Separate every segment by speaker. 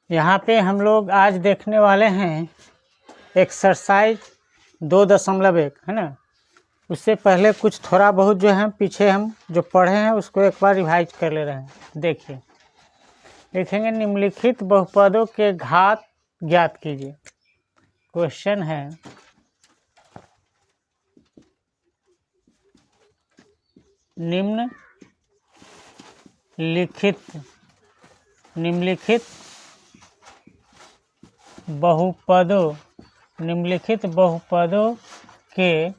Speaker 1: यहाँ पे हम लोग आज देखने वाले हैं एक्सरसाइज 2.1 है ना। उससे पहले कुछ थोड़ा बहुत जो है पीछे हम जो पढ़े हैं उसको एक बार रिवाइज कर ले रहे हैं। देखिए, देखेंगे निम्नलिखित बहुपदों के घात ज्ञात कीजिए। क्वेश्चन है निम्नलिखित बहुपदों के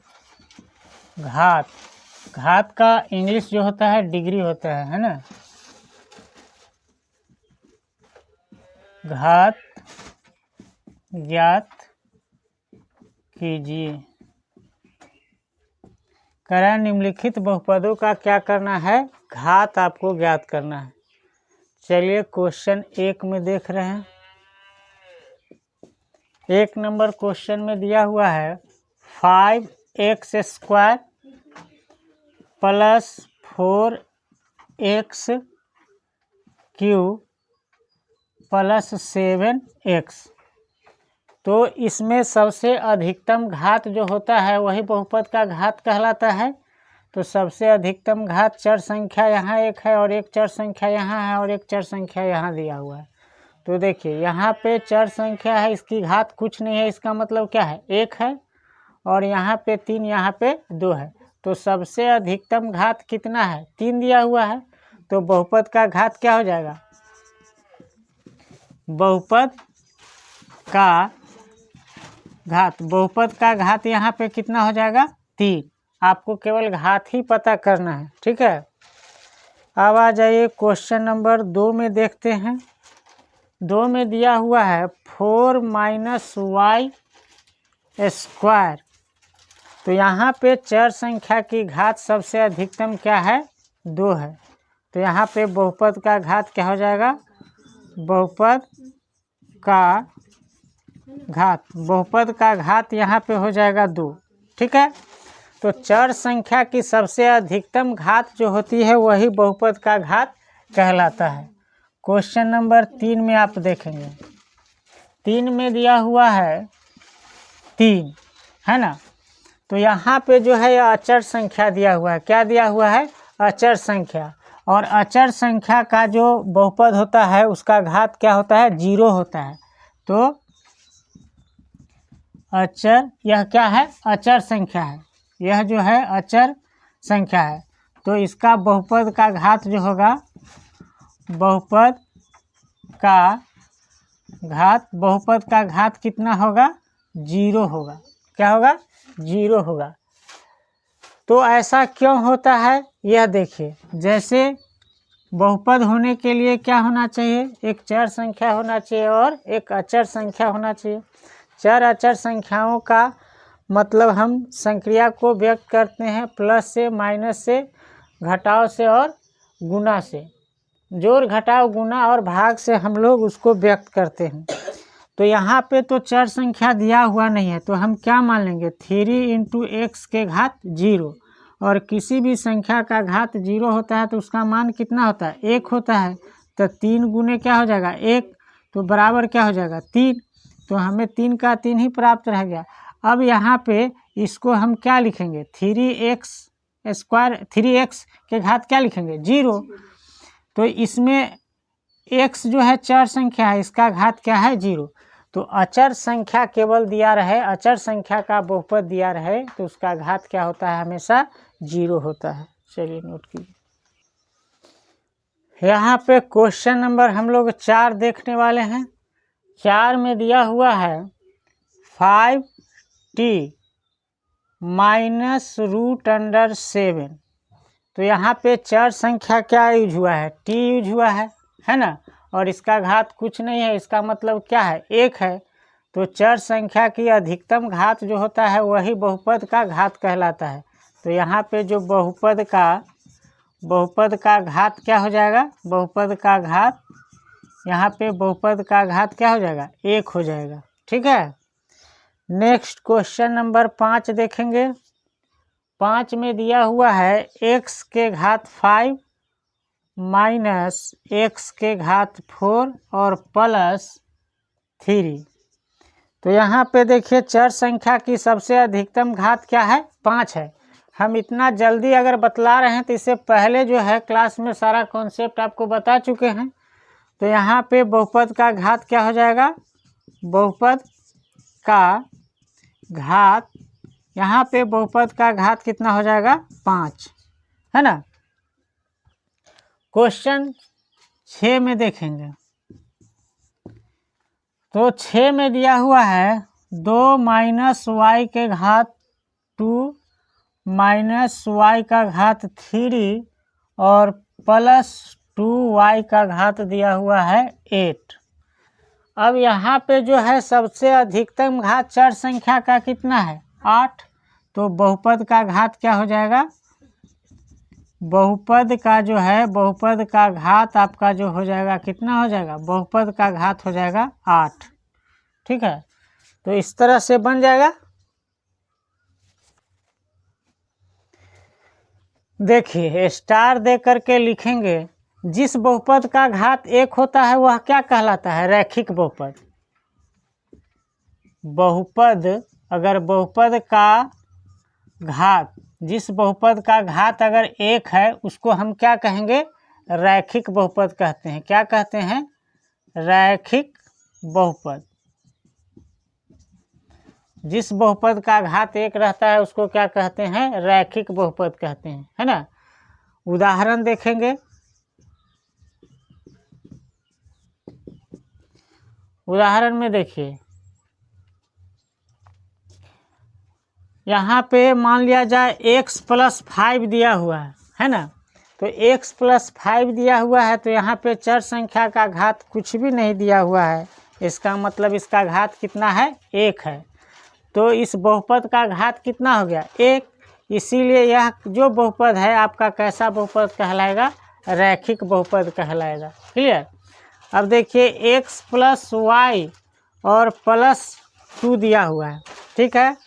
Speaker 1: घात का इंग्लिश जो होता है डिग्री होता है ना। घात ज्ञात कीजिए। करें निम्नलिखित बहुपदों का क्या करना है, घात आपको ज्ञात करना है। चलिए क्वेश्चन 1 में देख रहे हैं। 1 नंबर क्वेश्चन में दिया हुआ है 5x² plus 4x³ plus 7x। तो इसमें सबसे अधिकतम घात जो होता है वही बहुपद का घात कहलाता है। तो सबसे अधिकतम घात चर संख्या यहाँ एक है और एक चर संख्या यहाँ है और एक चर संख्या यहाँ दिया हुआ है। तो देखिए यहाँ पे चर संख्या है, इसकी घात कुछ नहीं है, इसका मतलब क्या है 1 है, और यहाँ पे 3, यहाँ पे 2 है। तो सबसे अधिकतम घात कितना है, 3 दिया हुआ है। तो बहुपद का घात क्या हो जाएगा, बहुपद का घात यहाँ पे कितना हो जाएगा 3। आपको केवल घात ही पता करना है, ठीक है। अब आ जाइए क्वेश्चन नंबर 2 में देखते हैं। 2 में दिया हुआ है 4 y²। तो यहाँ पे चर संख्या की घात सबसे अधिकतम क्या है 2 है। तो यहाँ पे बहुपद का घात क्या हो जाएगा, बहुपद का घात यहाँ पे हो जाएगा 2, ठीक है। तो चर संख्या की सबसे अधिकतम घात जो होती है वही बहुपद का घात कहलाता है। क्वेश्चन नंबर 3 में आप देखेंगे, 3 में दिया हुआ है 3 है ना। तो यहाँ पे जो है अचर संख्या दिया हुआ है। क्या दिया हुआ है, अचर संख्या। और अचर संख्या का जो बहुपद होता है उसका घात क्या होता है, 0 होता है। तो अचर, यह क्या है, अचर संख्या है, यह जो है अचर संख्या है। तो इसका बहुपद का घात जो होगा, बहुपद का घात कितना होगा, 0 होगा। क्या होगा, 0 होगा। तो ऐसा क्यों होता है, यह देखिए। जैसे बहुपद होने के लिए क्या होना चाहिए, एक चर संख्या होना चाहिए और एक अचर संख्या होना चाहिए। चर अचर संख्याओं का मतलब हम संक्रिया को व्यक्त करते हैं प्लस से, माइनस से, घटाव से और गुना से। जोड़ घटाव गुना और भाग से हम लोग उसको व्यक्त करते हैं। तो यहाँ पे तो चर संख्या दिया हुआ नहीं है, तो हम क्या मान लेंगे, 3 × x के घात 0। और किसी भी संख्या का घात 0 होता है तो उसका मान कितना होता है, 1 होता है। तो 3 गुने क्या हो जाएगा 1, तो बराबर क्या हो जाएगा 3। तो हमें 3 का 3 ही प्राप्त रह गया। अब यहाँ पे इसको हम क्या लिखेंगे, 3x के घात क्या लिखेंगे 0। तो इसमें x जो है चर संख्या है, इसका घात क्या है 0। तो अचर संख्या केवल दिया रहे, अचर संख्या का बहुपद दिया रहे तो उसका घात क्या होता है, हमेशा 0 होता है। चलिए नोट कीजिए। यहाँ पे क्वेश्चन नंबर हम लोग 4 देखने वाले हैं। 4 में दिया हुआ है 5t -√7। तो यहाँ पे चर संख्या क्या यूज हुआ है, t यूज हुआ है ना। और इसका घात कुछ नहीं है, इसका मतलब क्या है 1 है। तो चर संख्या की अधिकतम घात जो होता है वही बहुपद का घात कहलाता है। तो यहाँ पे जो बहुपद का घात क्या हो जाएगा, बहुपद का घात, यहाँ पे बहुपद का घात क्या हो जाएगा 1 हो जाएगा, ठीक है। नेक्स्ट क्वेश्चन नंबर 5 देखेंगे। 5 में दिया हुआ है x के घात 5 माइनस एक्स के घात 4 और प्लस 3। तो यहाँ पे देखिए चर संख्या की सबसे अधिकतम घात क्या है? 5 है। हम इतना जल्दी अगर बतला रहे हैं तो इससे पहले जो है क्लास में सारा कॉन्सेप्ट आपको बता चुके हैं। तो यहाँ पे बहुपद का घात क्या हो जाएगा? बहुपद का घात, यहाँ पे बहुपद का घात कितना हो जाएगा? 5, है ना। क्वेश्चन 6 में देखेंगे तो 6 में दिया हुआ है 2 माइनस वाई के घात 2 माइनस वाई का घात 3 और प्लस 2y का घात दिया हुआ है 8। अब यहाँ पे जो है सबसे अधिकतम घात चर संख्या का कितना है? 8। तो बहुपद का घात क्या हो जाएगा? बहुपद का जो है बहुपद का घात आपका जो हो जाएगा कितना हो जाएगा? बहुपद का घात हो जाएगा 8। ठीक है, तो इस तरह से बन जाएगा। देखिए स्टार दे करके लिखेंगे, जिस बहुपद का घात 1 होता है वह क्या कहलाता है? रैखिक बहुपद। बहुपद, अगर बहुपद का घात, जिस बहुपद का घात अगर 1 है उसको हम क्या कहेंगे? रैखिक बहुपद कहते हैं। क्या कहते हैं? रैखिक बहुपद। जिस बहुपद का घात 1 रहता है उसको क्या कहते हैं? रैखिक बहुपद कहते हैं, है ना। उदाहरण देखेंगे, उदाहरण में देखिए यहाँ पे मान लिया जाए x + 5 दिया हुआ है ना। तो x + 5 दिया हुआ है तो यहाँ पे चर संख्या का घात कुछ भी नहीं दिया हुआ है, इसका मतलब इसका घात कितना है? 1 है। तो इस बहुपद का घात कितना हो गया? 1। इसीलिए यह जो बहुपद है आपका कैसा बहुपद कहलाएगा? रैखिक बहुपद कहलाएगा। क्लियर। अब देखिए x + y और +2 दिया हुआ है, ठीक है।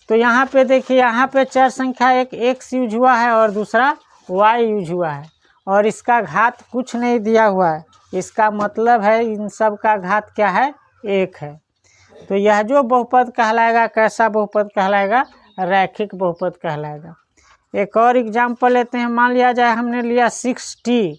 Speaker 1: तो यहाँ पे देखिए, यहाँ पे चर संख्या एक x यूज हुआ है और दूसरा y यूज हुआ है और इसका घात कुछ नहीं दिया हुआ है, इसका मतलब है इन सब का घात क्या है? 1 है। तो यह जो बहुपद कहलाएगा कैसा बहुपद कहलाएगा? रैखिक बहुपद कहलाएगा। एक और एग्जाम्पल लेते हैं, मान लिया जाए हमने लिया 6t।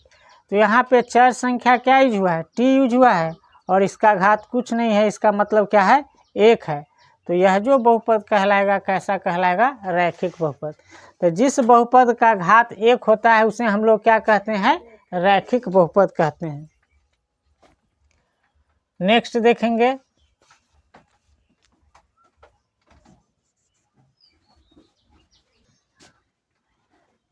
Speaker 1: तो यहाँ पे चर संख्या क्या यूज हुआ है? t यूज हुआ है और इसका घात कुछ नहीं है, इसका मतलब क्या है? 1 है। तो यह जो बहुपद कहलाएगा कैसा कहलाएगा? रैखिक बहुपद। तो जिस बहुपद का घात 1 होता है उसे हम लोग क्या कहते हैं? रैखिक बहुपद कहते हैं। नेक्स्ट देखेंगे,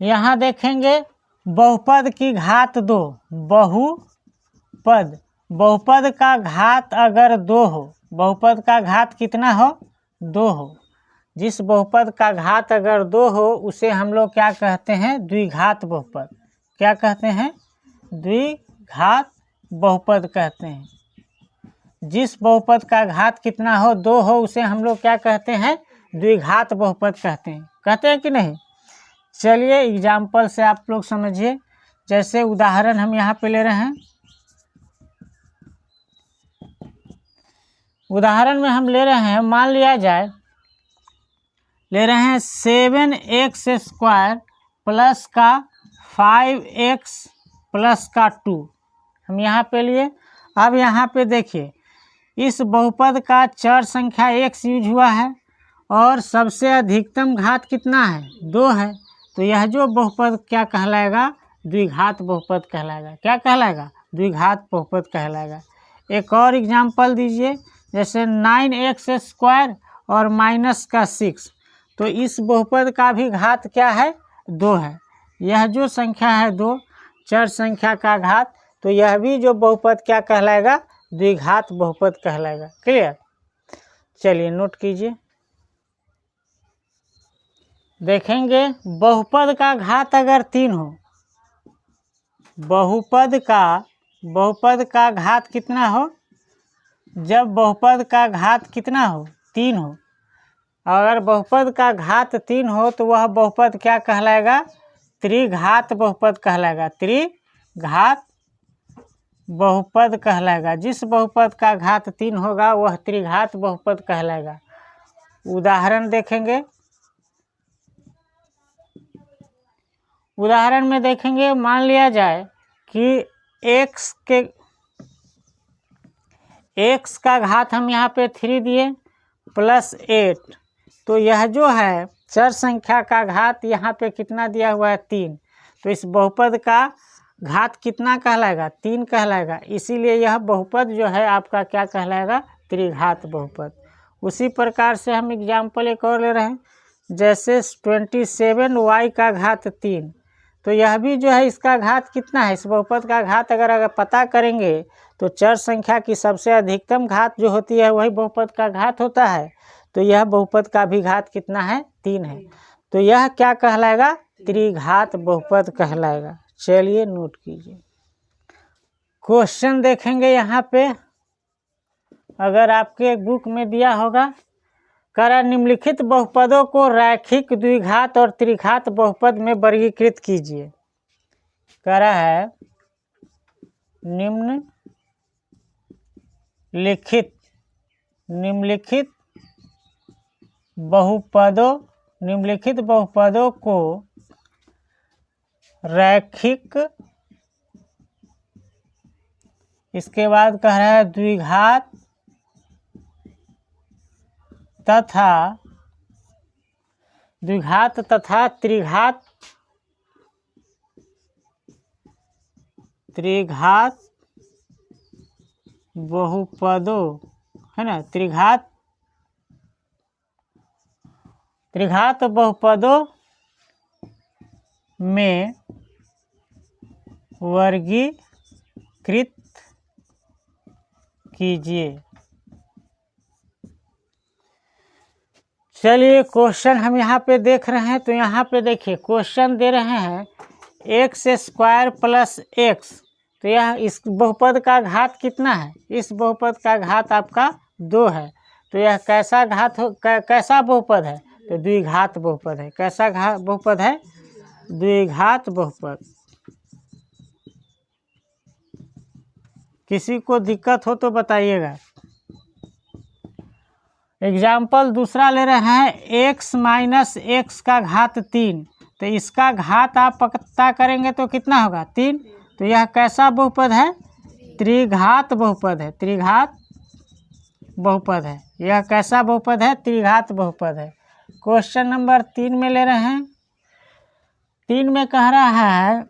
Speaker 1: यहाँ देखेंगे बहुपद की घात 2। बहुपद, बहुपद का घात अगर 2 हो, बहुपद का घात कितना हो? 2 हो। जिस बहुपद का घात अगर 2 हो उसे हम लोग क्या कहते हैं? द्विघात बहुपद। क्या कहते हैं? द्विघात बहुपद कहते हैं। जिस बहुपद का घात कितना हो? 2 हो, उसे हम लोग क्या कहते हैं? द्विघात बहुपद कहते हैं। कहते हैं कि नहीं? चलिए एग्जाम्पल से आप लोग समझिए। जैसे उदाहरण हम यहाँ पे ले रहे हैं, उदाहरण में हम ले रहे हैं, मान लिया जाए ले रहे हैं 7x² प्लस का 5x प्लस का 2, हम यहाँ पे लिए। अब यहाँ पे देखिए इस बहुपद का चर संख्या x यूज हुआ है और सबसे अधिकतम घात कितना है? 2 है। तो यह जो बहुपद क्या कहलाएगा? द्विघात बहुपद कहलाएगा। क्या कहलाएगा? द्विघात बहुपद कहलाएगा। एक और एग्जाम्पल दीजिए, जैसे 9x² और माइनस का 6। तो इस बहुपद का भी घात क्या है? 2 है। यह जो संख्या है 2, चर संख्या का घात, तो यह भी जो बहुपद क्या कहलाएगा? द्विघात बहुपद कहलाएगा। क्लियर। चलिए नोट कीजिए। देखेंगे बहुपद का घात अगर 3 हो, बहुपद का घात कितना हो? जब बहुपद का घात कितना हो? 3 हो। अगर बहुपद का घात 3 हो तो वह बहुपद क्या कहलाएगा? त्रिघात बहुपद कहलाएगा। त्रिघात घात बहुपद कहलाएगा। जिस बहुपद का घात 3 होगा वह त्रिघात बहुपद कहलाएगा। उदाहरण देखेंगे। उदाहरण में देखेंगे, मान लिया जाए कि x का घात हम यहाँ पे 3 दिए प्लस 8, तो यह जो है चर संख्या का घात यहाँ पे कितना दिया हुआ है 3, तो इस बहुपद का घात कितना कहलाएगा 3 कहलाएगा। इसीलिए यह बहुपद जो है आपका क्या कहलाएगा, त्रिघात बहुपद। उसी प्रकार से हम एग्जाम्पल एक और ले रहे हैं, जैसे 27y का घात 3, तो यह भी जो है इसका घात कितना है, इस बहुपद का घात अगर पता करेंगे तो चर संख्या की सबसे अधिकतम घात जो होती है वही बहुपद का घात होता है। तो यह बहुपद का भी घात कितना है 3 है, तो यह क्या कहलाएगा, त्रिघात बहुपद कहलाएगा। चलिए नोट कीजिए। क्वेश्चन देखेंगे यहाँ पे, अगर आपके बुक में दिया होगा, करा निम्नलिखित बहुपदों को रैखिक द्विघात और त्रिघात बहुपद में वर्गीकृत कीजिए। करा है निम्नलिखित बहुपदों को रैखिक, इसके बाद कह रहा है द्विघात तथा त्रिघात बहुपदों, है ना, त्रिघात बहुपदों में वर्गीकृत कीजिए। चलिए क्वेश्चन हम यहाँ पे देख रहे हैं, तो यहाँ पे देखिए क्वेश्चन दे रहे हैं x² प्लस x, तो यह इस बहुपद का घात कितना है, इस बहुपद का घात आपका 2 है, तो यह कैसा कैसा बहुपद है, तो द्विघात बहुपद है। कैसा बहुपद है, द्विघात बहुपद। किसी को दिक्कत हो तो बताइएगा। एग्जाम्पल दूसरा ले रहे हैं, x माइनस x का घात 3, तो इसका घात आप पता करेंगे तो कितना होगा 3, तो यह कैसा बहुपद है, त्रिघात बहुपद है। त्रिघात बहुपद है, यह कैसा बहुपद है, त्रिघात बहुपद है। क्वेश्चन नंबर 3 में ले रहे हैं। 3 में कह रहा है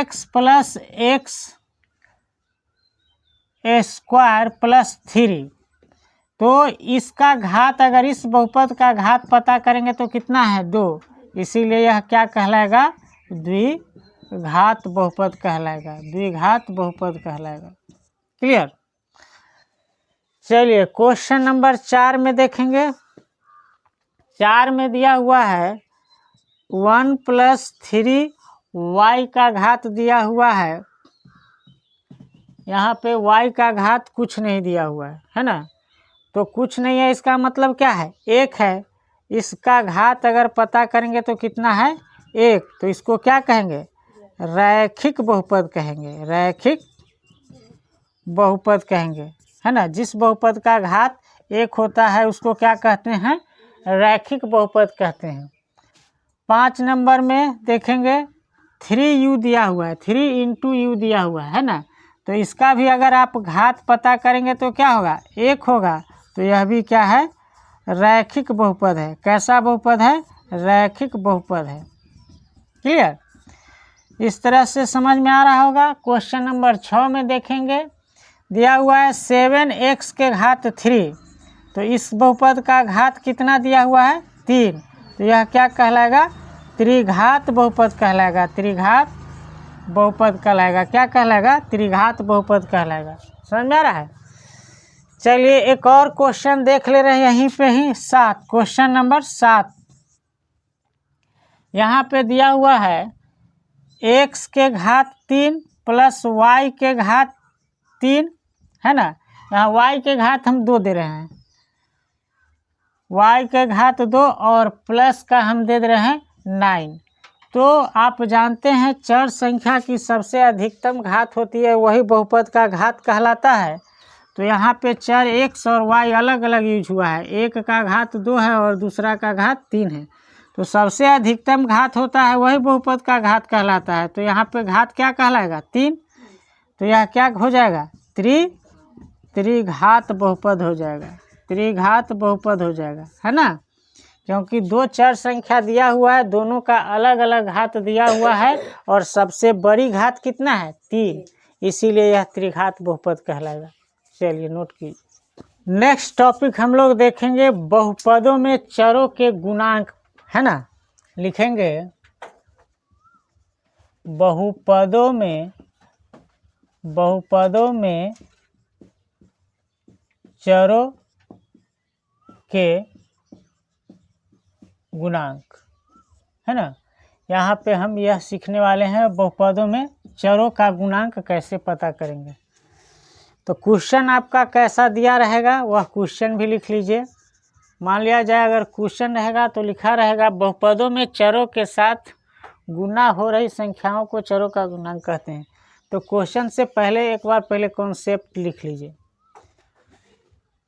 Speaker 1: x plus x square plus 3, तो इसका घात अगर इस बहुपद का घात पता करेंगे तो कितना है 2, इसीलिए यह क्या कहलाएगा, द्विघात बहुपद कहलाएगा। द्विघात बहुपद कहलाएगा। क्लियर। चलिए क्वेश्चन नंबर 4 में देखेंगे। 4 में दिया हुआ है 1 प्लस 3y का घात दिया हुआ है। यहाँ पे y का घात कुछ नहीं दिया हुआ है ना, तो कुछ नहीं है, इसका मतलब क्या है 1 है। इसका घात अगर पता करेंगे तो कितना है 1, तो इसको क्या कहेंगे, रैखिक बहुपद कहेंगे। रैखिक बहुपद कहेंगे, है ना। जिस बहुपद का घात 1 होता है उसको क्या कहते हैं, रैखिक बहुपद कहते हैं। 5 नंबर में देखेंगे 3u दिया हुआ है, 3 × u दिया हुआ है ना, तो इसका भी अगर आप घात पता करेंगे तो क्या होगा 1 होगा, तो यह भी क्या है, रैखिक बहुपद है। कैसा बहुपद है, रैखिक बहुपद है। क्लियर। इस तरह से समझ में आ रहा होगा। क्वेश्चन नंबर 6 में देखेंगे, दिया हुआ है 7x के घात 3, तो इस बहुपद का घात कितना दिया हुआ है 3, तो यह क्या कहलाएगा, त्रिघात बहुपद कहलाएगा। त्रिघात बहुपद कहलाएगा। क्या कहलाएगा, त्रिघात बहुपद कहलाएगा। समझ में आ रहा है। चलिए एक और क्वेश्चन देख ले रहे हैं यहीं पे ही, 7, क्वेश्चन नंबर 7। यहाँ पे दिया हुआ है x के घात 3 प्लस y के घात 3, है ना। यहाँ y के घात हम 2 दे रहे हैं, y के घात 2 और प्लस का हम दे रहे हैं 9, तो आप जानते हैं चर संख्या की सबसे अधिकतम घात होती है, वही बहुपद का घात कहलाता है। तो यहाँ पे चर x और y अलग अलग यूज हुआ है, एक का घात 2 है और दूसरा का घात 3 है। तो सबसे अधिकतम घात होता है वही बहुपद का घात कहलाता है। तो यहाँ पे घात क्या कहलाएगा? 3। तो यह क्या हो जाएगा? त्रिघात बहुपद हो जाएगा, त्रिघात बहुपद हो जाएगा, है ना। क्योंकि दो चर संख्या दिया हुआ है, दोनों का अलग अलग घात दिया हुआ है और सबसे बड़ी घात कितना है? 3, इसीलिए यह त्रिघात बहुपद कहलाएगा। चलिए नोट कीजिए। नेक्स्ट टॉपिक हम लोग देखेंगे बहुपदों में चरों के गुणांक, है ना। लिखेंगे बहुपदों में चरों के गुणांक, है ना। यहाँ पे हम यह सीखने वाले हैं बहुपदों में चरों का गुणांक कैसे पता करेंगे। तो क्वेश्चन आपका कैसा दिया रहेगा वह क्वेश्चन भी लिख लीजिए। मान लिया जाए अगर क्वेश्चन रहेगा तो लिखा रहेगा बहुपदों में चरों के साथ गुना हो रही संख्याओं को चरों का गुणांक कहते हैं। तो क्वेश्चन से पहले एक बार पहले कॉन्सेप्ट लिख लीजिए।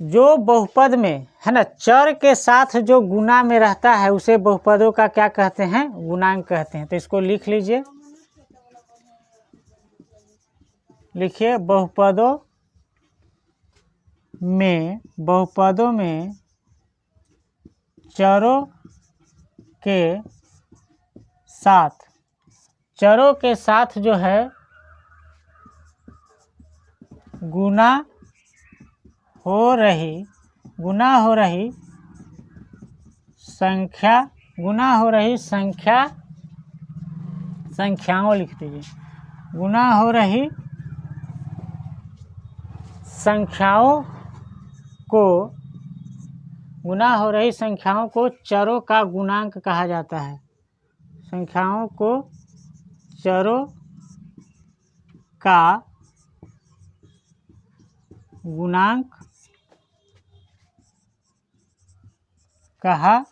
Speaker 1: जो बहुपद में, है ना, चर के साथ जो गुना में रहता है उसे बहुपदों का क्या कहते हैं? गुणांक कहते हैं। तो इसको लिख लीजिए, लिखिए बहुपदों में चरों के साथ जो है गुना हो रही संख्याओं लिख दीजिए। गुना हो रही संख्याओं को चरों का गुणांक कहा जाता है। संख्याओं को चरों का गुणांक कहा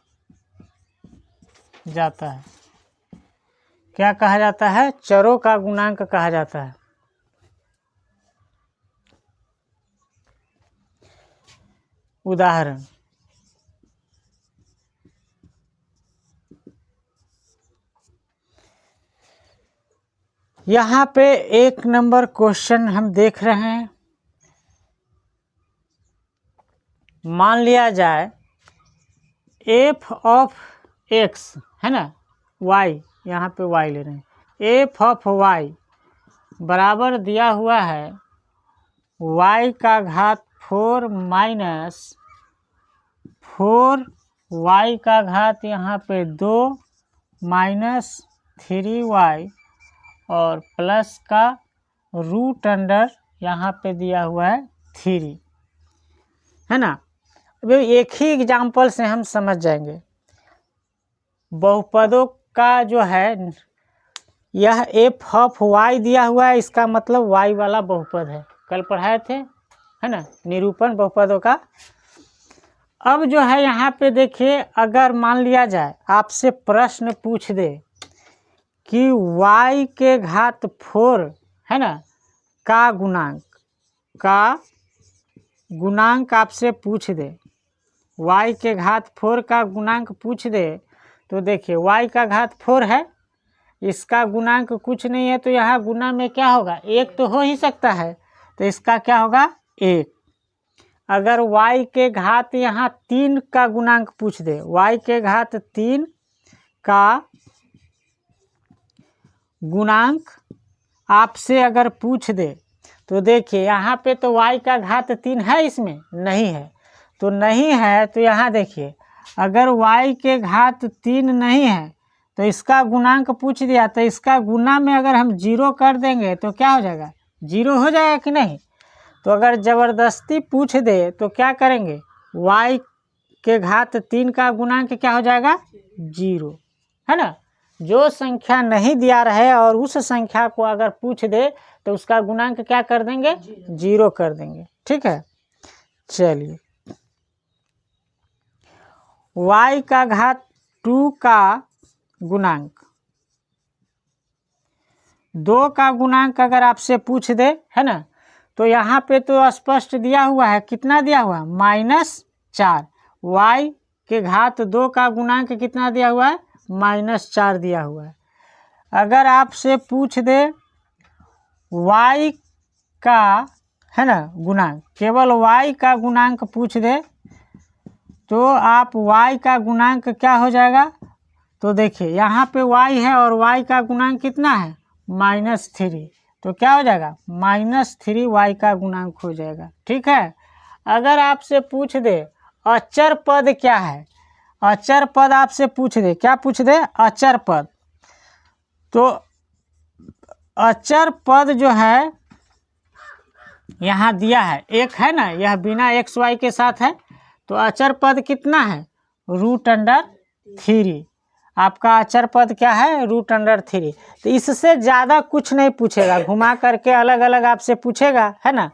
Speaker 1: जाता है। क्या कहा जाता है? चरों का गुणांक कहा जाता है। उदाहरण, यहाँ पे 1 नंबर क्वेश्चन हम देख रहे हैं। मान लिया जाए f ऑफ x, है ना, y, यहाँ पे y ले रहे हैं। f ऑफ y बराबर दिया हुआ है y का घात 4 माइनस 4y का घात यहाँ पे 2 माइनस 3y और प्लस का रूट अंडर यहाँ पे दिया हुआ है 3, है ना। अब एक ही एग्जाम्पल से हम समझ जाएंगे। बहुपदों का जो है यह f ऑफ y दिया हुआ है, इसका मतलब y वाला बहुपद है, कल पढ़ाए थे, है ना, निरूपण बहुपदों का। अब जो है यहाँ पे देखिए, अगर मान लिया जाए आपसे प्रश्न पूछ दे कि y के घात 4, है ना, का गुणांक आपसे पूछ दे, y के घात 4 का गुणांक पूछ दे, तो देखिए y का घात 4 है, इसका गुणांक कुछ नहीं है, तो यहाँ गुना में क्या होगा? 1 तो हो ही सकता है, तो इसका क्या होगा? 1। अगर y के घात यहाँ 3 का गुणांक पूछ दे, y के घात 3 का गुणांक आपसे अगर पूछ दे, तो देखिए यहाँ पे तो y का घात 3 है, इसमें नहीं है, तो नहीं है, तो यहाँ देखिए अगर y के घात 3 नहीं है तो इसका गुणांक पूछ दिया, तो इसका गुना में अगर हम 0 कर देंगे तो क्या हो जाएगा? 0 हो जाएगा कि नहीं। तो अगर ज़बरदस्ती पूछ दे तो क्या करेंगे? y के घात 3 का गुणांक क्या हो जाएगा? 0, है ना। जो संख्या नहीं दिया रहे और उस संख्या को अगर पूछ दे तो उसका गुणांक क्या कर देंगे? 0 कर देंगे, ठीक है। चलिए, y का घात 2 का गुणांक, 2 का गुणांक अगर आपसे पूछ दे, है ना, तो यहाँ पे तो स्पष्ट दिया हुआ है, कितना दिया हुआ है, -4। y के घात 2 का गुणांक कितना दिया हुआ है, -4 दिया हुआ है। अगर आपसे पूछ दे y का, है ना, गुणांक, केवल y का गुणांक पूछ दे, तो आप y का गुणांक क्या हो जाएगा, तो देखिए यहाँ पे y है और y का गुणांक कितना है, -3, तो क्या हो जाएगा, -3y का गुणांक हो जाएगा। ठीक है। अगर आपसे पूछ दे अचर पद क्या है, अचर पद आपसे पूछ दे, क्या पूछ दे, अचर पद, तो अचर पद जो है यहाँ दिया है, एक है ना, यह बिना एक्स वाई के साथ है, तो अचर पद कितना है, √3। आपका अचर पद क्या है, √3। तो इससे ज़्यादा कुछ नहीं पूछेगा, घुमा करके अलग अलग आपसे पूछेगा, है ना।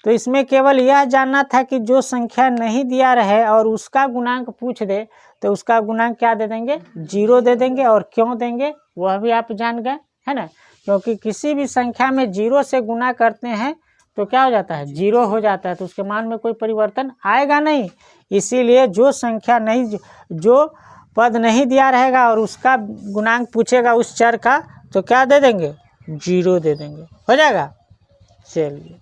Speaker 1: तो इसमें केवल यह जानना था कि जो संख्या नहीं दिया रहे और उसका गुणांक पूछ दे, तो उसका गुणांक क्या दे देंगे, 0 दे देंगे। और क्यों देंगे वह भी आप जान गए, है ना, क्योंकि किसी भी संख्या में 0 से गुना करते हैं तो क्या हो जाता है, 0 हो जाता है, तो उसके मान में कोई परिवर्तन आएगा नहीं। इसीलिए जो संख्या नहीं, जो पद नहीं दिया रहेगा और उसका गुणांक पूछेगा उस चर का, तो क्या दे देंगे, 0 दे देंगे, हो जाएगा। चलिए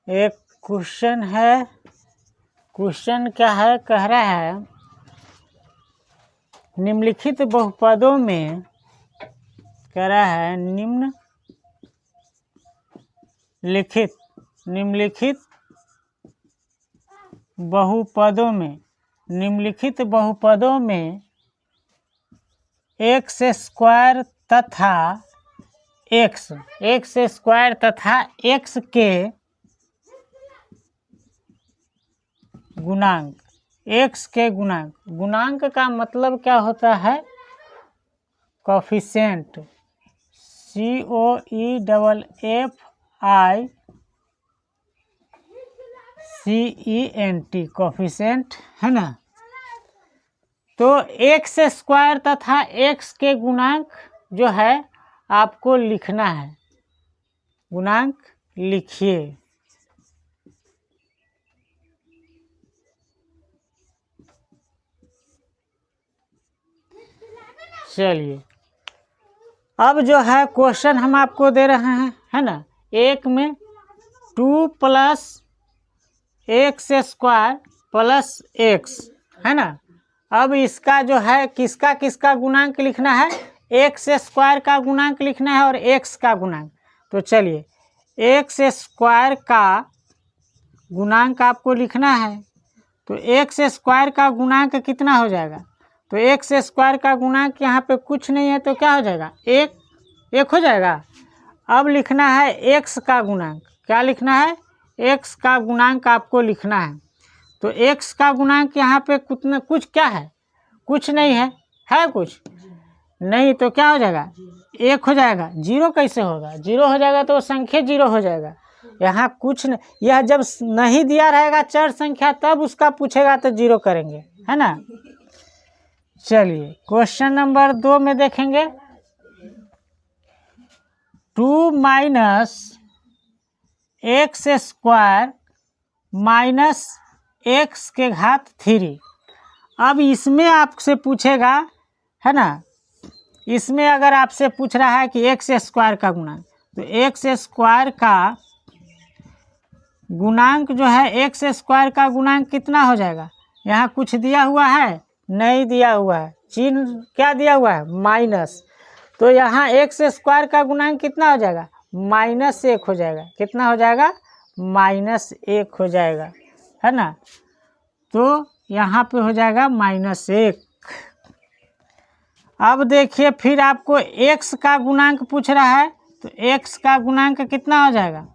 Speaker 1: एक क्वेश्चन है, क्वेश्चन क्या है, कह रहा है निम्नलिखित बहुपदों में, कह रहा है निम्नलिखित बहुपदों में एक्स स्क्वायर तथा एक्स के गुणांक, गुणांक का मतलब क्या होता है, कोफिशिएंट, COEFFICIENT, कोफिशिएंट, है ना। तो एक्स स्क्वायर तथा एक्स के गुणांक जो है आपको लिखना है, गुणांक लिखिए। चलिए अब जो है क्वेश्चन हम आपको दे रहे हैं, है ना, एक में 2 + x² + x, है ना। अब इसका जो है किसका गुणांक लिखना है, x² का गुणांक लिखना है और x का गुणांक। तो चलिए x² का गुणांक आपको लिखना है, तो x² का गुणांक कितना हो जाएगा, तो x² का गुणांक यहाँ पे कुछ नहीं है, तो क्या हो जाएगा, एक हो जाएगा। अब लिखना है x का गुणांक, क्या लिखना है, x का गुणांक आपको लिखना है। तो x का गुणांक यहाँ पे कुछ क्या है, कुछ नहीं है कुछ नहीं, तो क्या हो जाएगा, 1 हो जाएगा। 0 कैसे होगा, 0 हो जाएगा तो संख्या 0 हो जाएगा, यहाँ कुछ नहीं, यह जब नहीं दिया रहेगा चर संख्या तब उसका पूछेगा तो 0 करेंगे, है ना। चलिए क्वेश्चन नंबर 2 में देखेंगे, 2 - x² - x3। अब इसमें आपसे पूछेगा, है ना, इसमें अगर आपसे पूछ रहा है कि x² का गुणांक, तो x² का गुणांक जो है, x² का गुणांक कितना हो जाएगा, यहाँ कुछ दिया हुआ है, नहीं दिया हुआ है, चिन्ह क्या दिया हुआ है, माइनस, तो यहाँ x² का गुणांक कितना हो जाएगा, -1 हो जाएगा, कितना हो जाएगा, -1 हो जाएगा, है ना। तो यहाँ पे हो जाएगा -1। अब देखिए फिर आपको x का गुणांक पूछ रहा है, तो x का गुणांक कितना हो जाएगा,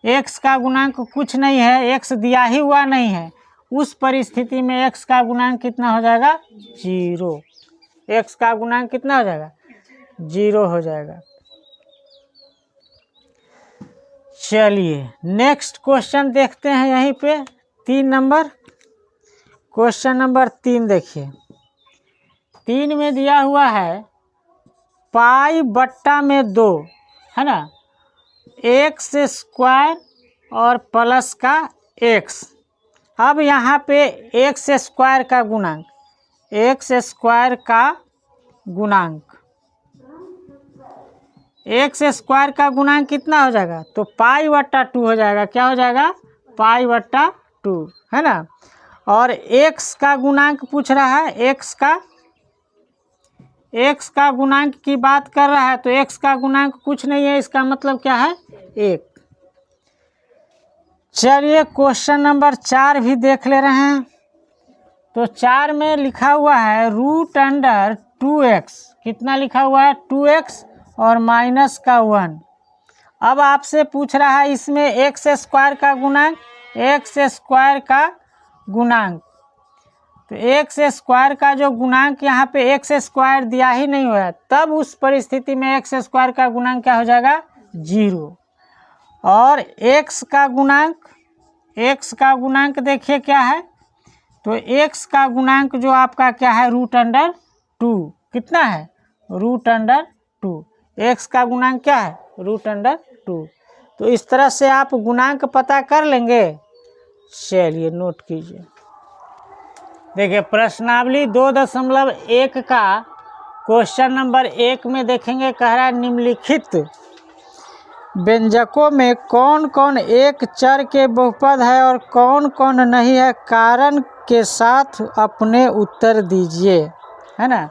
Speaker 1: x का गुणांक कुछ नहीं है, x दिया ही हुआ नहीं है, उस परिस्थिति में x का गुणांक कितना हो जाएगा, 0। x का गुणांक कितना हो जाएगा, 0 हो जाएगा। चलिए नेक्स्ट क्वेश्चन देखते हैं, यहीं पे 3 नंबर, क्वेश्चन नंबर 3 देखिए, 3 में दिया हुआ है पाई बट्टा में 2, है ना, एक्स स्क्वायर और प्लस का एक्स। अब यहाँ पे एक्स स्क्वायर का गुणांक, एक्स स्क्वायर का गुणांक, एक्स स्क्वायर का गुणांक कितना हो जाएगा? तो पाई बट्टा 2 हो जाएगा। क्या हो जाएगा? पाई बट्टा 2, है ना। और एक्स का गुणांक पूछ रहा है, एक्स का गुणांक की बात कर रहा है, तो एक्स का गुणांक कुछ नहीं है, इसका मतलब क्या है? 1। चलिए क्वेश्चन नंबर 4 भी देख ले रहे हैं। तो 4 में लिखा हुआ है √2x, कितना लिखा हुआ है? 2x और माइनस का 1। अब आपसे पूछ रहा है इसमें एक्स स्क्वायर का गुणांक, एक्स स्क्वायर का गुणांक। तो एक्स स्क्वायर का जो गुणांक यहाँ पे एक्स स्क्वायर दिया ही नहीं हुआ है, तब उस परिस्थिति में एक्स स्क्वायर का गुणांक क्या हो जाएगा? 0। और एक्स का गुणांक देखिए क्या है? तो एक्स का गुणांक जो आपका क्या है? √2। कितना है? √2। एक्स का गुणांक क्या है? √2। तो इस तरह से आप गुणांक पता कर लेंगे। चलिए नोट कीजिए। देखिए प्रश्नावली 2.1 का क्वेश्चन नंबर 1 में देखेंगे, कह रहा है निम्नलिखित व्यंजकों में कौन कौन एक चर के बहुपद है और कौन कौन नहीं है, कारण के साथ अपने उत्तर दीजिए, है ना।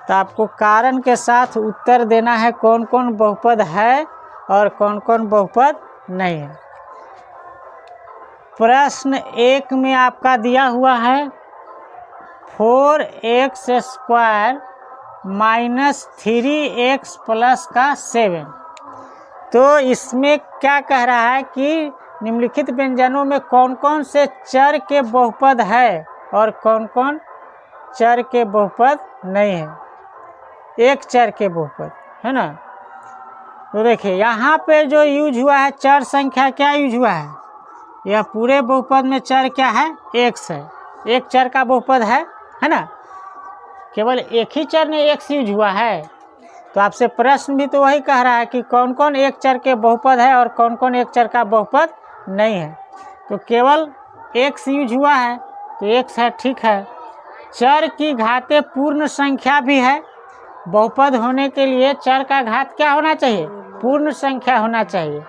Speaker 1: तो आपको कारण के साथ उत्तर देना है, कौन कौन बहुपद है और कौन कौन बहुपद नहीं है। प्रश्न 1 में आपका दिया हुआ है 4x² - 3x प्लस का 7। तो इसमें क्या कह रहा है कि निम्नलिखित व्यंजनों में कौन कौन से चर के बहुपद है और कौन कौन चर के बहुपद नहीं है, एक चर के बहुपद, है ना। तो देखिए यहाँ पे जो यूज हुआ है चर संख्या, क्या यूज हुआ है? यह पूरे बहुपद में चर क्या है? x है। एक चर का बहुपद है ना। केवल एक ही चर में x यूज हुआ है। तो आपसे प्रश्न भी तो वही कह रहा है कि कौन कौन एक चर के बहुपद है और कौन कौन एक चर का बहुपद नहीं है। तो केवल x यूज हुआ है, तो x है, ठीक है। चर की घातें पूर्ण संख्या भी है। बहुपद होने के लिए चर का घात क्या होना चाहिए? पूर्ण संख्या होना चाहिए।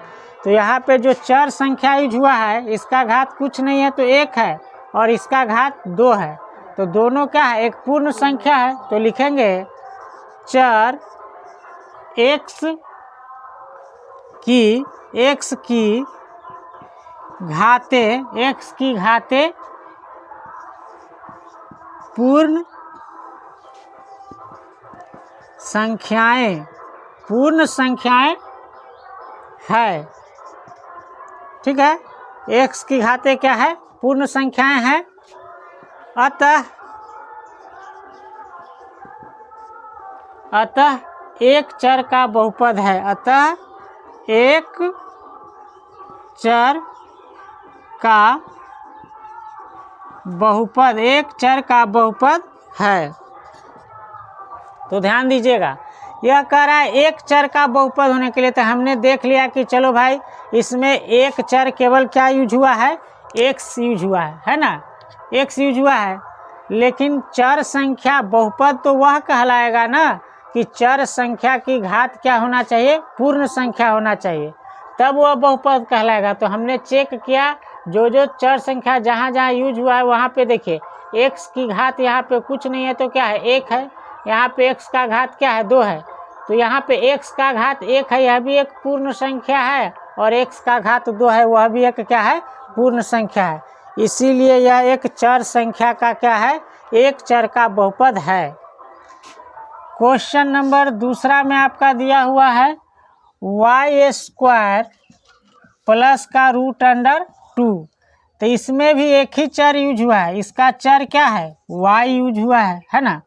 Speaker 1: तो यहाँ पे जो चर संख्या यूज हुआ है, इसका घात कुछ नहीं है तो 1 है, और इसका घात 2 है। तो दोनों क्या है? एक पूर्ण संख्या है। तो लिखेंगे चर x की घातें पूर्ण संख्याएं है, ठीक है। x की घातें क्या है? पूर्ण संख्याएं हैं। अतः एक चर का बहुपद है। अतः एक चर का बहुपद है। तो ध्यान दीजिएगा, यह कह रहा है एक चर का बहुपद होने के लिए। तो हमने देख लिया कि चलो भाई इसमें एक चर केवल क्या यूज हुआ है? x यूज हुआ है ना, x यूज हुआ है। लेकिन चर संख्या बहुपद तो वह कहलाएगा ना कि चर संख्या की घात क्या होना चाहिए? पूर्ण संख्या होना चाहिए, तब वह बहुपद कहलाएगा। तो हमने चेक किया, जो चर संख्या जहाँ जहाँ यूज हुआ है वहाँ पे देखिए x की घात यहाँ पे कुछ नहीं है, तो क्या है? 1 है। यहाँ पे x का घात क्या है? 2 है। तो यहाँ पे x का घात 1 है, यह भी एक पूर्ण संख्या है, और x का घात 2 है, वह भी एक क्या है? पूर्ण संख्या है। इसीलिए यह एक चर संख्या का क्या है? एक चर का बहुपद है। क्वेश्चन नंबर 2 में आपका दिया हुआ है y² प्लस का √2। तो इसमें भी एक ही चर यूज हुआ है। इसका चर क्या है? y यूज हुआ है ना।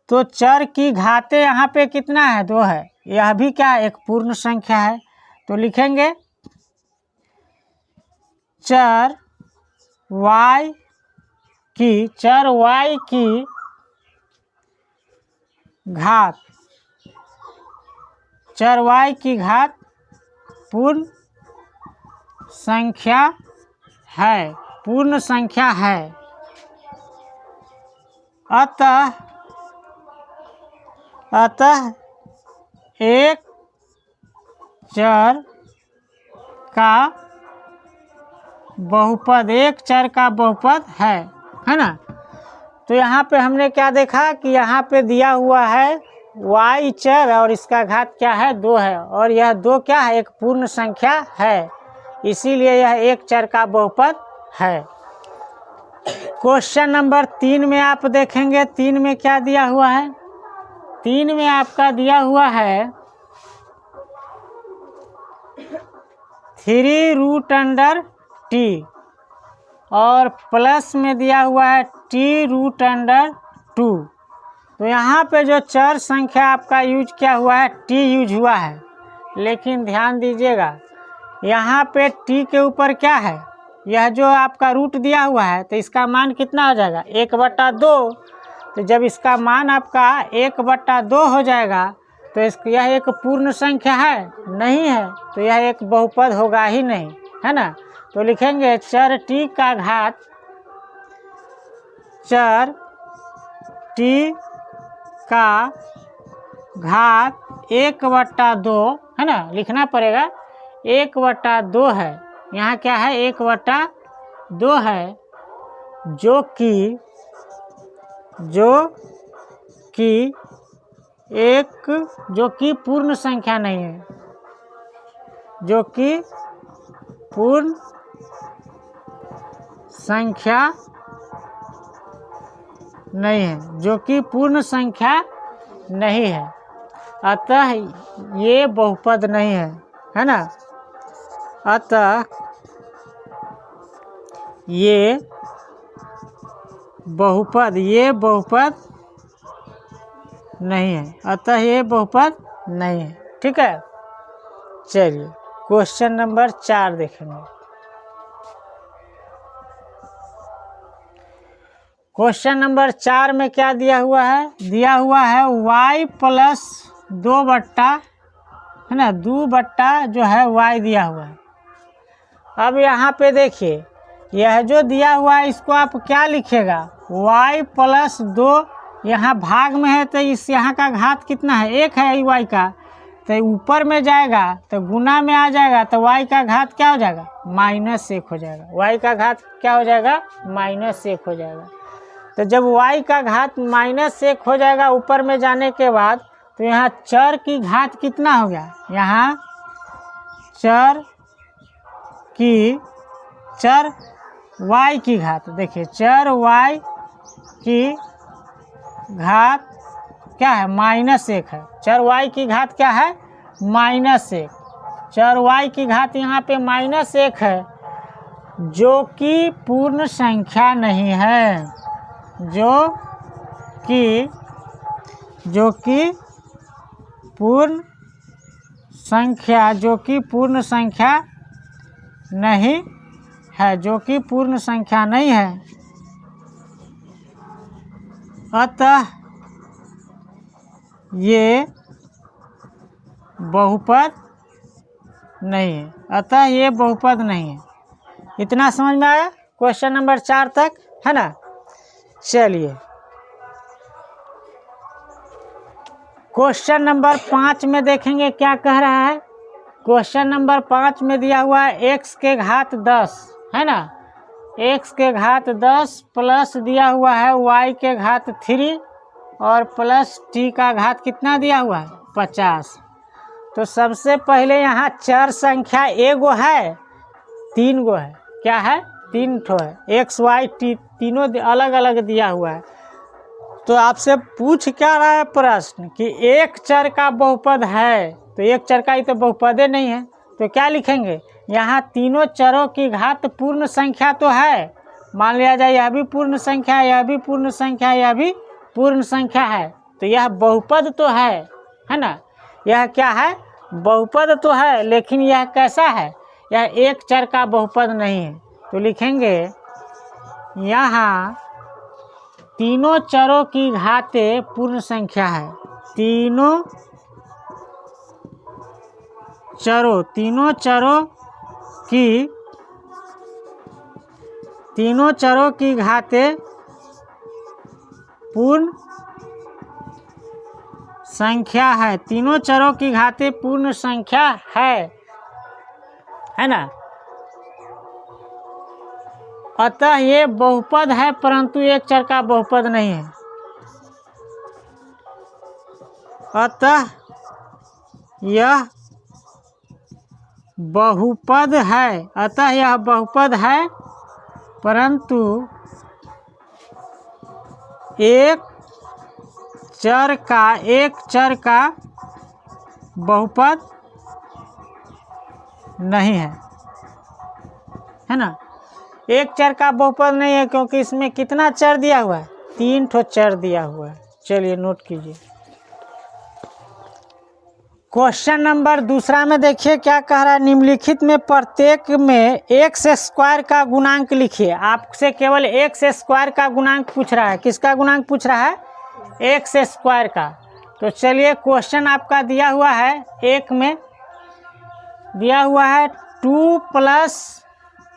Speaker 1: तो चर की घातें यहाँ पे कितना है? 2 है। यह भी क्या है? एक पूर्ण संख्या है। तो लिखेंगे चर y की घात चर y की घात पूर्ण संख्या है, पूर्ण संख्या है। अतः एक चर का बहुपद, एक चर का बहुपद है ना। तो यहाँ पे हमने क्या देखा कि यहाँ पे दिया हुआ है y चर और इसका घात क्या है 2 है, और यह 2 क्या है, एक पूर्ण संख्या है, इसीलिए यह एक चर का बहुपद है। क्वेश्चन नंबर 3 में आप देखेंगे, 3 में क्या दिया हुआ है, 3 में आपका दिया हुआ है 3√t और प्लस में दिया हुआ है t√2। तो यहाँ पे जो चर संख्या आपका यूज किया हुआ है t यूज हुआ है, लेकिन ध्यान दीजिएगा यहाँ पे t के ऊपर क्या है, यह जो आपका रूट दिया हुआ है, तो इसका मान कितना हो जाएगा 1/2। तो जब इसका मान आपका 1/2 हो जाएगा तो यह एक पूर्ण संख्या है नहीं है, तो यह एक बहुपद होगा ही नहीं, है ना। तो लिखेंगे चर t का घात, चर t का घात 1/2, है ना, लिखना पड़ेगा 1/2 है। यहाँ क्या है 1/2 है, जो कि पूर्ण संख्या नहीं है, जो कि पूर्ण संख्या नहीं है, जो कि पूर्ण संख्या नहीं है। अतः ये बहुपद नहीं है ना। अतः ये बहुपद नहीं है, अतः ये बहुपद नहीं है। ठीक है, चलिए क्वेश्चन नंबर 4 देखेंगे। क्वेश्चन नंबर 4 में क्या दिया हुआ है, दिया हुआ है y प्लस 2 बट्टा, है ना, 2 बट्टा जो है y दिया हुआ है। अब यहाँ पे देखिए यह जो दिया हुआ है इसको आप क्या लिखेगा, y प्लस 2, यहाँ भाग में है तो इस यहाँ का घात कितना है 1 है y का, तो ऊपर में जाएगा तो गुना में आ जाएगा, तो y का घात क्या हो जाएगा -1 हो जाएगा, y का घात क्या हो जाएगा -1 हो जाएगा। तो जब y का घात -1 हो जाएगा ऊपर में जाने के बाद, तो यहाँ चर की घात कितना हो गया, यहाँ चर y की घात, देखिए चर y की घात क्या है -1 है, चर y की घात क्या है -1, चर y की घात यहाँ पे -1 है, जो कि पूर्ण संख्या नहीं है, जो कि पूर्ण संख्या नहीं है, जो कि पूर्ण संख्या नहीं है। अतः ये बहुपद नहीं है, अतः ये बहुपद नहीं है। इतना समझ में आया क्वेश्चन नंबर 4 तक, है ना। चलिए क्वेश्चन नंबर 5 में देखेंगे क्या कह रहा है। क्वेश्चन नंबर 5 में दिया हुआ है x के घात 10, है ना, x के घात 10 प्लस दिया हुआ है y के घात 3 और प्लस t का घात कितना दिया हुआ है 50। तो सबसे पहले यहाँ चर संख्या एगो है, 3 गो है, क्या है 3 ठो है, x y t तीनों अलग अलग दिया हुआ है। तो आपसे पूछ क्या रहा है प्रश्न कि एक चर का बहुपद है, तो एक चर का ही तो बहुपदे नहीं है, तो क्या लिखेंगे, यहाँ तीनों चरों की घात पूर्ण संख्या तो है, मान लिया जाए यह भी पूर्ण संख्या है, यह भी पूर्ण संख्या है, यह भी पूर्ण संख्या है, तो यह बहुपद तो है ना, यह क्या है बहुपद तो है, लेकिन यह कैसा है, यह एक चर का बहुपद नहीं है। तो लिखेंगे यहाँ तीनों चरों की घातें पूर्ण संख्या है, तीनों चरों की घातें पूर्ण संख्या है। तीनों चरों की घातें पूर्ण संख्या है ना। अतः ये बहुपद है परंतु एक चर का बहुपद नहीं है। अतः यह बहुपद है परंतु एक चर का बहुपद नहीं है ना। एक चर का बहुपद नहीं है क्योंकि इसमें कितना चर दिया हुआ है, 3 ठो चर दिया हुआ है। चलिए नोट कीजिए। क्वेश्चन नंबर दूसरा में देखिए क्या कह रहा है। निम्नलिखित में प्रत्येक में एक्स स्क्वायर का गुणांक लिखिए। आपसे केवल एक्स स्क्वायर का गुणांक पूछ रहा है। किसका गुणांक पूछ रहा है? एक्स स्क्वायर का। तो चलिए क्वेश्चन आपका दिया हुआ है, एक में दिया हुआ है 2 +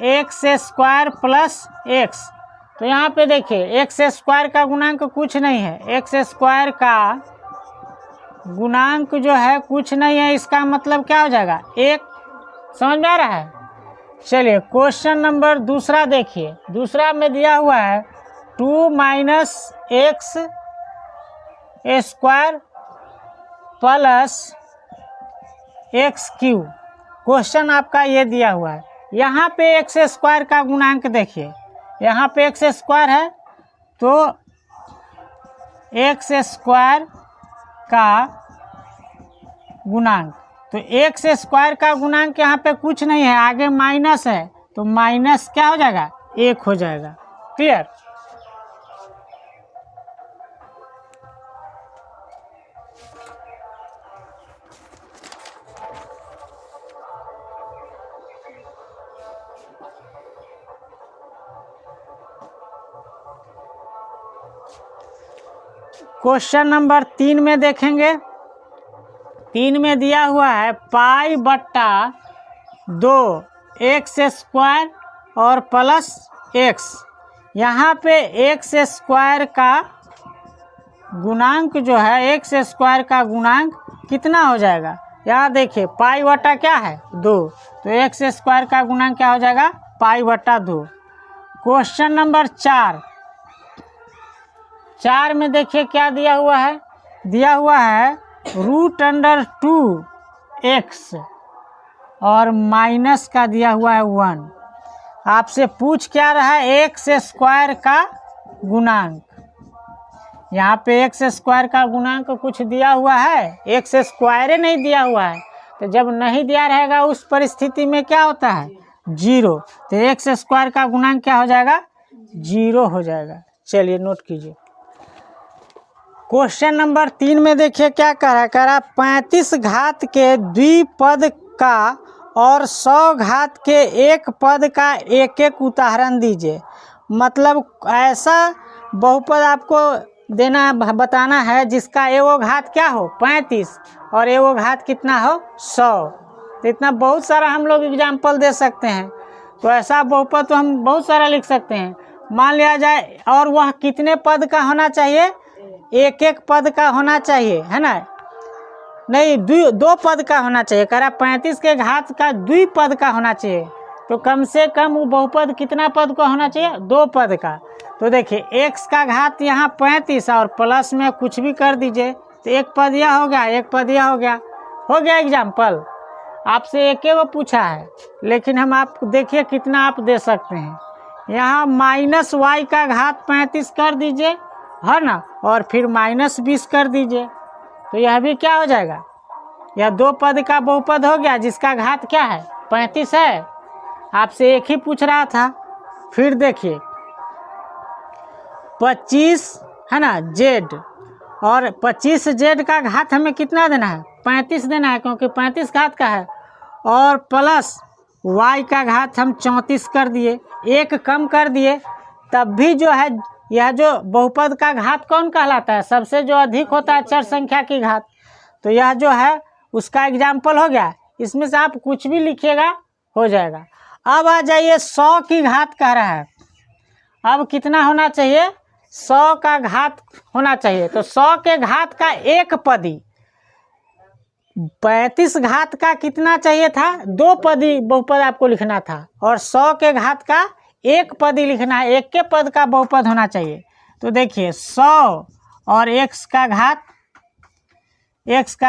Speaker 1: एक्स स्क्वायर प्लस एक्स। तो यहाँ पे देखिए एक्स स्क्वायर का गुणांक कुछ नहीं है। एक्स स्क्वायर का गुणांक जो है कुछ नहीं है। इसका मतलब क्या हो जाएगा? 1। समझ में आ रहा है? चलिए क्वेश्चन नंबर दूसरा देखिए। दूसरा में दिया हुआ है 2 - x square plus x cube. Question आपका ये दिया हुआ है। यहाँ पे एक्स स्क्वायर का गुणांक देखिए। यहाँ पे एक्स स्क्वायर है तो एक्स स्क्वायर का गुणांक, तो एक्स स्क्वायर का गुणांक यहाँ पे कुछ नहीं है, आगे माइनस है तो माइनस क्या हो जाएगा? 1 हो जाएगा। क्लियर? क्वेश्चन नंबर 3 में देखेंगे। 3 में दिया हुआ है π/2 एक्स स्क्वायर और प्लस एक्स। यहाँ पे एक्स स्क्वायर का गुणांक जो है, एक्स स्क्वायर का गुणांक कितना हो जाएगा? यहाँ देखिए π/2 क्या है? 2। तो एक्स स्क्वायर का गुणांक क्या हो जाएगा? π/2। क्वेश्चन नंबर 4 में देखिए क्या दिया हुआ है। दिया हुआ है √2 एक्स और माइनस का दिया हुआ है 1। आपसे पूछ क्या रहा है? एक्स स्क्वायर का गुणांक। यहाँ पे एक्स स्क्वायर का गुणांक कुछ दिया हुआ है? एक्स स्क्वायर नहीं दिया हुआ है। तो जब नहीं दिया रहेगा उस परिस्थिति में क्या होता है? 0। तो एक्स स्क्वायर का गुणांक क्या हो जाएगा? 0 हो जाएगा। चलिए नोट कीजिए। क्वेश्चन नंबर 3 में देखिए क्या कह रहा है। 35 घात के द्विपद का और 100 घात के एक पद का एक एक उदाहरण दीजिए। मतलब ऐसा बहुपद आपको देना बताना है जिसका एगो घात क्या हो? 35 और एगो घात कितना हो? 100। तो इतना बहुत सारा हम लोग एग्जाम्पल दे सकते हैं। तो ऐसा बहुपद तो हम बहुत सारा लिख सकते हैं। मान लिया जाए, और वह कितने पद का होना चाहिए? एक एक पद का होना चाहिए, है ना? नहीं, 2 पद का होना चाहिए। कह रहा 35 के घात का द्विपद का होना चाहिए। तो कम से कम वो बहुपद कितना पद का होना चाहिए? 2 पद का। तो देखिए x का घात यहाँ 35 और प्लस में कुछ भी कर दीजिए तो एक पद यह हो गया, एक पद यह हो गया। हो गया एग्जाम्पल। आपसे एक वो पूछा है, लेकिन हम आप देखिए कितना आप दे सकते हैं। यहाँ -y का घात 35 कर दीजिए, है ना, और फिर -20 कर दीजिए। तो यह भी क्या हो जाएगा? यह 2 पद का बहुपद हो गया जिसका घात क्या है? 35 है। आपसे एक ही पूछ रहा था। फिर देखिए 25 है ना z, और 25z का घात हमें कितना देना है? 35 देना है, क्योंकि 35 घात का है। और प्लस y का घात हम 34 कर दिए, एक कम कर दिए। तब भी जो है यह जो बहुपद का घात कौन कहलाता है? सबसे जो अधिक होता है चर संख्या की घात। तो यह जो है उसका एग्जाम्पल हो गया। इसमें से आप कुछ भी लिखिएगा हो जाएगा। अब आ जाइए 100 की घात कह रहा है। अब कितना होना चाहिए? 100 का घात होना चाहिए। तो 100 के घात का एक पदी, 35 घात का कितना चाहिए था? 2 पदी बहुपद आपको लिखना था, और 100 के घात का एक पदी लिखना है, एक के पद का बहुपद होना चाहिए। तो देखिए 100 और x का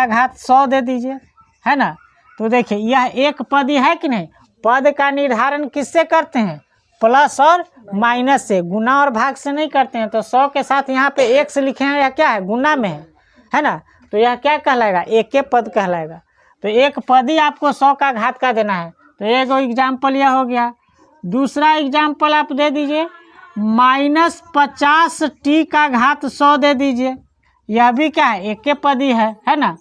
Speaker 1: घात 100 दे दीजिए, है ना। तो देखिए यह एक पदी है कि नहीं। पद का निर्धारण किससे करते हैं? प्लस और माइनस से, गुना और भाग से नहीं करते हैं। तो 100 के साथ यहाँ पे x लिखे हैं, यह क्या है? गुना में है ना। तो यह क्या कहलाएगा? एक के पद कहलाएगा। तो एक पद ही आपको 100 का घात का देना है। तो एक एग्जाम्पल यह हो गया। दूसरा एग्जाम्पल आप दे दीजिए -50t का घात 100 दे दीजिए। यह भी क्या है? एक के पद ही है ना।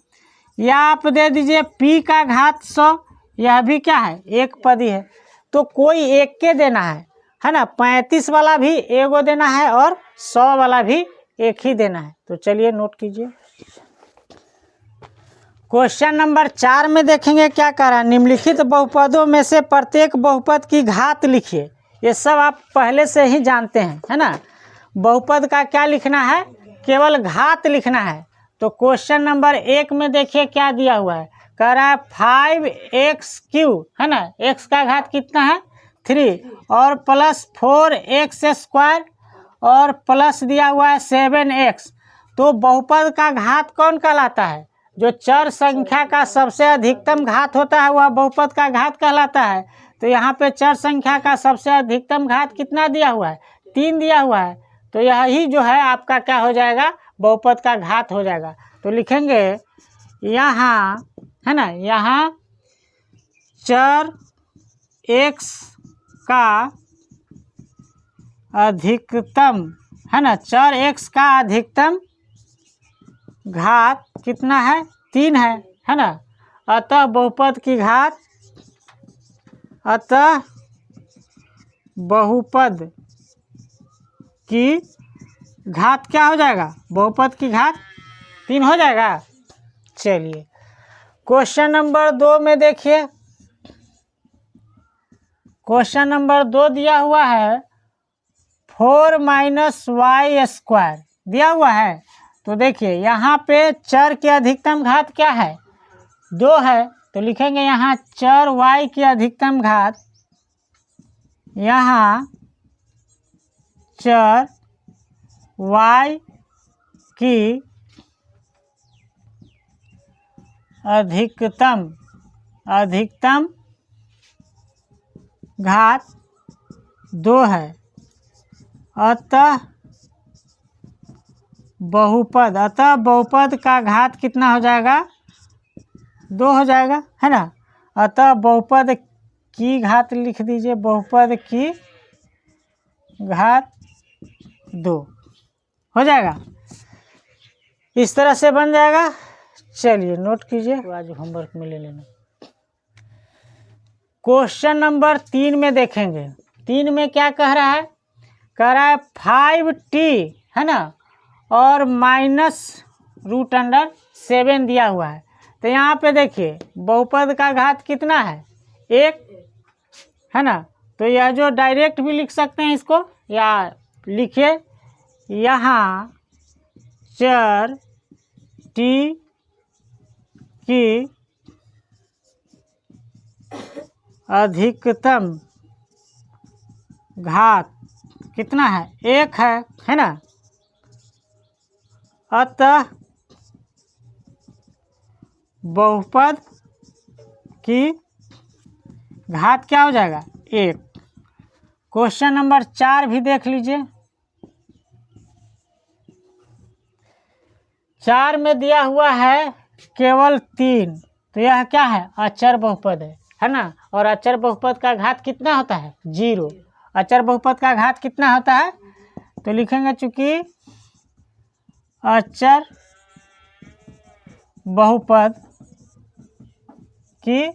Speaker 1: या आप दे दीजिए p का घात 100, यह भी क्या है? एक पद ही है। तो कोई एक के देना है ना। 35 वाला भी एगो देना है और 100 वाला भी एक ही देना है। तो चलिए नोट कीजिए। क्वेश्चन नंबर 4 में देखेंगे क्या कह रहा है। निम्नलिखित बहुपदों में से प्रत्येक बहुपद की घात लिखिए। ये सब आप पहले से ही जानते हैं, है ना। बहुपद का क्या लिखना है? केवल घात लिखना है। तो क्वेश्चन नंबर 1 में देखिए क्या दिया हुआ है। कह रहा है 5x³ है ना। x का घात कितना है? 3, और प्लस 4x² और प्लस दिया हुआ है 7x। तो बहुपद का घात कौन कहलाता है? जो चर संख्या का सबसे अधिकतम घात होता है वह बहुपद का घात कहलाता है। तो यहाँ पे चर संख्या का सबसे अधिकतम घात कितना दिया हुआ है? 3 दिया हुआ है। तो यही जो है आपका क्या हो जाएगा? बहुपद का घात हो जाएगा। तो लिखेंगे यहाँ, है ना, यहाँ चर x का अधिकतम, है ना, चर x का अधिकतम घात कितना है? 3 है ना। अतः बहुपद की घात, अतः बहुपद की घात क्या हो जाएगा? बहुपद की घात 3 हो जाएगा। चलिए क्वेश्चन नंबर 2 में देखिए। क्वेश्चन नंबर 2 दिया हुआ है 4 - y² दिया हुआ है। तो देखिए यहाँ पे चर के अधिकतम घात क्या है? 2 है। तो लिखेंगे यहाँ चर y की अधिकतम घात, यहाँ चर y की अधिकतम घात 2 है। अतः बहुपद का घात कितना हो जाएगा? 2 हो जाएगा, है ना। अतः बहुपद की घात लिख दीजिए, बहुपद की घात 2 हो जाएगा। इस तरह से बन जाएगा। चलिए नोट कीजिए, आज होमवर्क में ले लेना। क्वेश्चन नंबर 3 में देखेंगे। 3 में क्या कह रहा है? कह रहा है 5t, है ना, और -√7 दिया हुआ है। तो यहाँ पे देखिए बहुपद का घात कितना है? 1, है ना। तो यह जो डायरेक्ट भी लिख सकते हैं इसको, या लिखिए यहाँ चर t की अधिकतम घात कितना है? 1 है ना। अतः बहुपद की घात क्या हो जाएगा? 1। क्वेश्चन नंबर 4 भी देख लीजिए। 4 में दिया हुआ है केवल 3। तो यह क्या है? अचर बहुपद है ना। और अचर बहुपद का घात कितना होता है? 0। अचर बहुपद का घात कितना होता है? तो लिखेंगे चूंकि अचर बहुपद की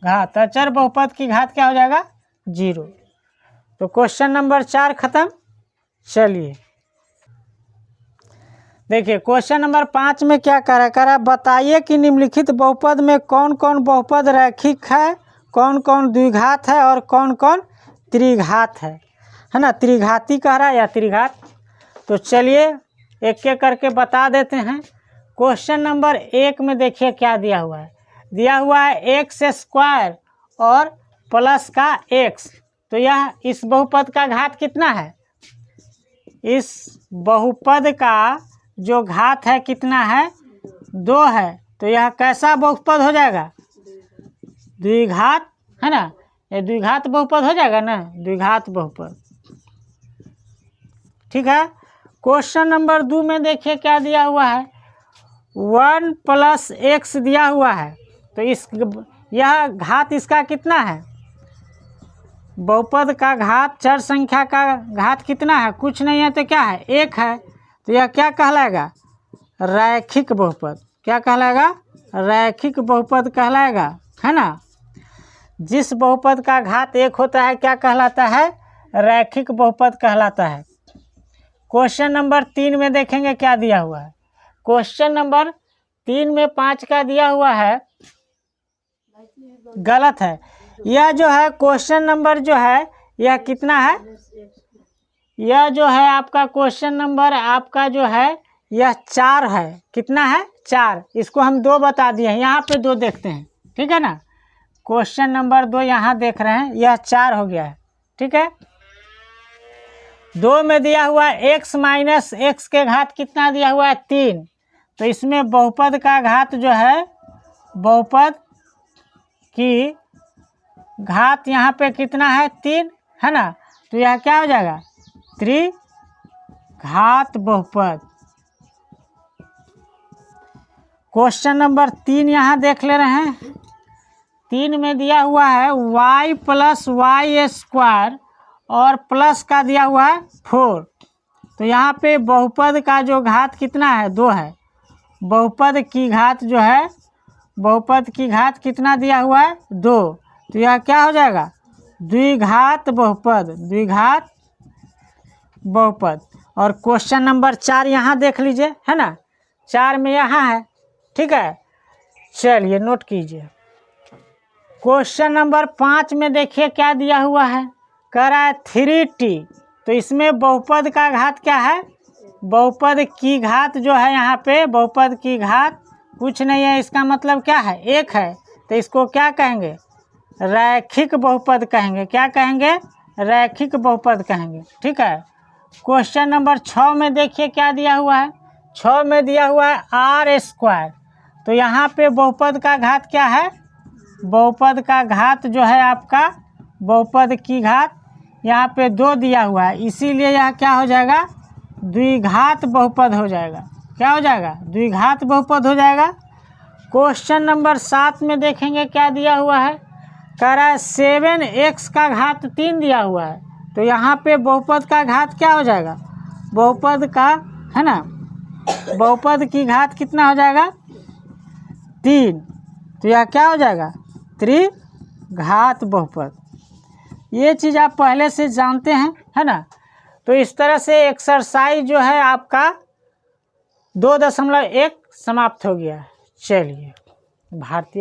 Speaker 1: घात, अचर बहुपद की घात क्या हो जाएगा? 0। तो क्वेश्चन नंबर 4 खत्म। चलिए देखिए क्वेश्चन नंबर 5 में क्या करा बताइए कि निम्नलिखित बहुपद में कौन कौन बहुपद रैखिक है, कौन कौन द्विघात है और कौन कौन त्रिघात है ना। त्रिघाती कह रहा है या त्रिघात। तो चलिए एक एक करके बता देते हैं। क्वेश्चन नंबर 1 में देखिए क्या दिया हुआ है। दिया हुआ है एक्स स्क्वायर और प्लस का एक्स। तो यह इस बहुपद का घात कितना है? इस बहुपद का जो घात है कितना है? 2 है। तो यह कैसा बहुपद हो जाएगा? द्विघात है ना। ये द्विघात बहुपद हो जाएगा ना, द्विघात बहुपद। ठीक है। क्वेश्चन नंबर 2 में देखिए क्या दिया हुआ है। 1 + x दिया हुआ है। तो यह घात इसका कितना है? बहुपद का घात चर संख्या का घात कितना है? कुछ नहीं है तो क्या है? 1 है। तो यह क्या कहलाएगा? रैखिक बहुपद। क्या कहलाएगा? रैखिक बहुपद कहलाएगा, है ना। जिस बहुपद का घात 1 होता है क्या कहलाता है? रैखिक बहुपद कहलाता है। क्वेश्चन नंबर 3 में देखेंगे क्या दिया हुआ है। क्वेश्चन नंबर 3 में 5 का दिया हुआ है, गलत है। यह जो है क्वेश्चन नंबर जो है यह कितना है? यह जो है आपका क्वेश्चन नंबर आपका जो है यह 4 है। कितना है? 4। इसको हम 2 बता दिए हैं। यहाँ पे 2 देखते हैं, ठीक है ना। क्वेश्चन नंबर 2 यहाँ देख रहे हैं, यह 4 हो गया है। ठीक है। 2 में दिया हुआ है x - x के घात कितना दिया हुआ है? 3। तो इसमें बहुपद का घात जो है, बहुपद की घात यहाँ पे कितना है? 3 है ना। तो यह क्या हो जाएगा? त्रिघात बहुपद। क्वेश्चन नंबर 3 यहाँ देख ले रहे हैं। 3 में दिया हुआ है y + y² और प्लस का दिया हुआ है 4। तो यहाँ पे बहुपद का जो घात कितना है? 2 है। बहुपद की घात जो है, बहुपद की घात कितना दिया हुआ है? 2। तो यह क्या हो जाएगा? द्विघात बहुपद। द्विघात बहुपद। और क्वेश्चन नंबर 4 यहाँ देख लीजिए, है ना। 4 में यहाँ है, ठीक है। चलिए नोट कीजिए। क्वेश्चन नंबर 5 में देखिए क्या दिया हुआ है। कह रहा है 3t। तो इसमें बहुपद का घात क्या है? बहुपद की घात जो है यहाँ पे, बहुपद की घात कुछ नहीं है, इसका मतलब क्या है? 1 है। तो इसको क्या कहेंगे? रैखिक बहुपद कहेंगे। क्या कहेंगे? रैखिक बहुपद कहेंगे। ठीक है। क्वेश्चन नंबर 6 में देखिए क्या दिया हुआ है। 6 में दिया हुआ है r²। तो यहाँ पे बहुपद का घात क्या है? बहुपद का घात जो है आपका, बहुपद की घात यहाँ पे 2 दिया हुआ है, इसीलिए यह क्या हो जाएगा? द्विघात बहुपद हो जाएगा। क्या हो जाएगा? द्विघात बहुपद हो जाएगा। क्वेश्चन नंबर 7 में देखेंगे क्या दिया हुआ है। कह रहा है 7x का घात 3 दिया हुआ है। तो यहाँ पे बहुपद का घात क्या हो जाएगा? बहुपद का, है ना, बहुपद की घात कितना हो जाएगा? 3। तो यह क्या हो जाएगा? त्रिघात बहुपद। ये चीज़ आप पहले से जानते हैं, है ना। तो इस तरह से एक्सरसाइज जो है आपका 2.1 समाप्त हो गया। चलिए भारतीय